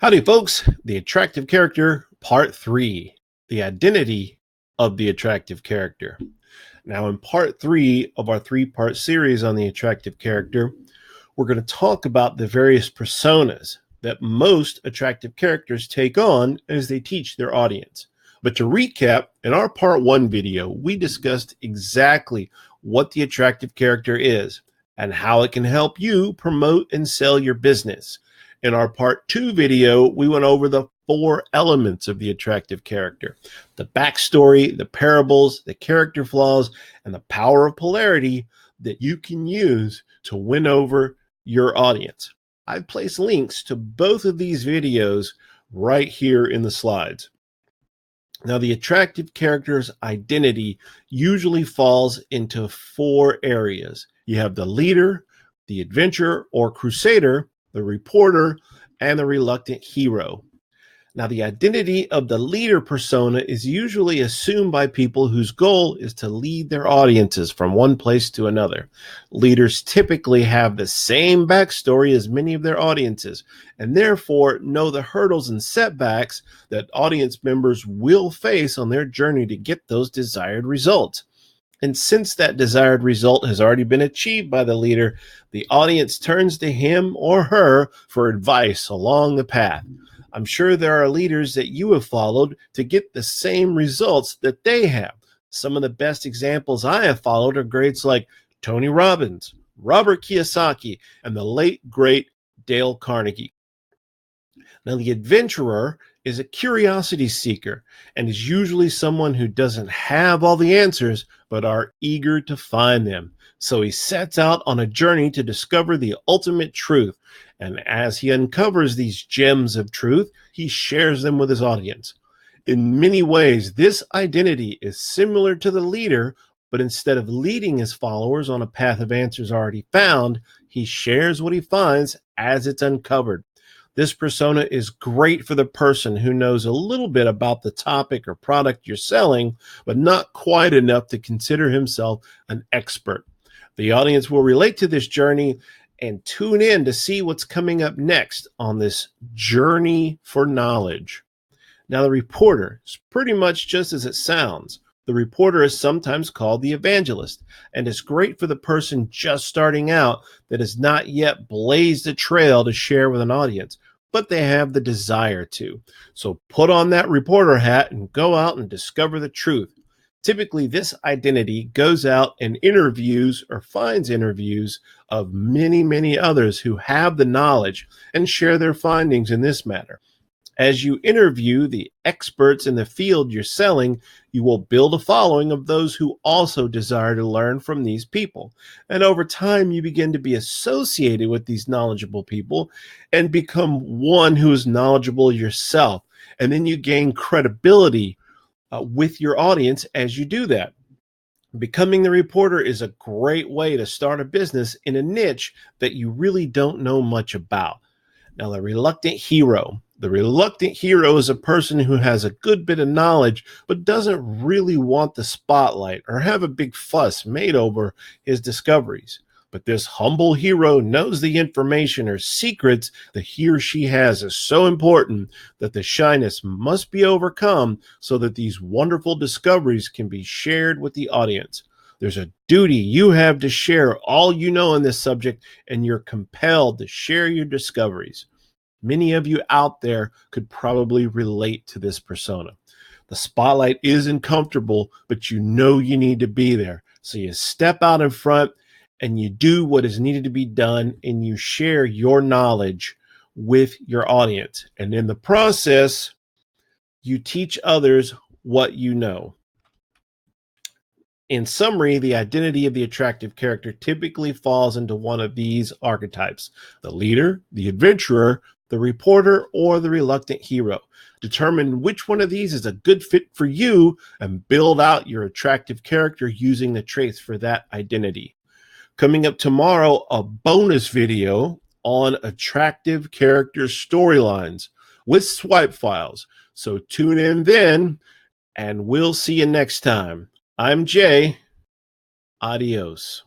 Howdy, folks. The Attractive Character, Part 3, the identity of the attractive character. Now, in Part 3 of our three-part series on the attractive character, we're going to talk about the various personas that most attractive characters take on as they teach their audience. But to recap, in our Part 1 video, we discussed exactly what the attractive character is and how it can help you promote and sell your business. In our Part 2 video, we went over the 4 elements of the attractive character: the backstory, the parables, the character flaws, and the power of polarity that you can use to win over your audience. I've placed links to both of these videos right here in the slides. Now, the attractive character's identity usually falls into 4 areas. You have the leader, the adventurer or crusader, the reporter, and the reluctant hero. Now, the identity of the leader persona is usually assumed by people whose goal is to lead their audiences from one place to another. Leaders typically have the same backstory as many of their audiences, and therefore know the hurdles and setbacks that audience members will face on their journey to get those desired results. And since that desired result has already been achieved by the leader, the audience turns to him or her for advice along the path. I'm sure there are leaders that you have followed to get the same results that they have. Some of the best examples I have followed are greats like Tony Robbins, Robert Kiyosaki, and the late, great Dale Carnegie. Now, the adventurer is a curiosity seeker and is usually someone who doesn't have all the answers, but are eager to find them. So he sets out on a journey to discover the ultimate truth. And as he uncovers these gems of truth, he shares them with his audience. In many ways, this identity is similar to the leader, but instead of leading his followers on a path of answers already found, he shares what he finds as it's uncovered. This persona is great for the person who knows a little bit about the topic or product you're selling, but not quite enough to consider himself an expert. The audience will relate to this journey and tune in to see what's coming up next on this journey for knowledge. Now, the reporter is pretty much just as it sounds. The reporter is sometimes called the evangelist, and it's great for the person just starting out that has not yet blazed a trail to share with an audience, but they have the desire to. So put on that reporter hat and go out and discover the truth. Typically, this identity goes out and interviews or finds interviews of many, many others who have the knowledge and share their findings in this matter. As you interview the experts in the field you're selling, you will build a following of those who also desire to learn from these people. And over time, you begin to be associated with these knowledgeable people and become one who is knowledgeable yourself. And then you gain credibility with your audience as you do that. Becoming the reporter is a great way to start a business in a niche that you really don't know much about. Now, the reluctant hero. The reluctant hero is a person who has a good bit of knowledge, but doesn't really want the spotlight or have a big fuss made over his discoveries. But this humble hero knows the information or secrets that he or she has is so important that the shyness must be overcome so that these wonderful discoveries can be shared with the audience. There's a duty you have to share all you know on this subject, and you're compelled to share your discoveries. Many of you out there could probably relate to this persona. The spotlight isn't comfortable, but you know you need to be there. So you step out in front and you do what is needed to be done, and you share your knowledge with your audience. And in the process, you teach others what you know. In summary, the identity of the attractive character typically falls into one of these archetypes: the leader, the adventurer, the reporter, or the reluctant hero. Determine which one of these is a good fit for you and build out your attractive character using the traits for that identity. Coming up tomorrow, a bonus video on attractive character storylines with swipe files. So tune in then, and we'll see you next time. I'm Jay. Adios.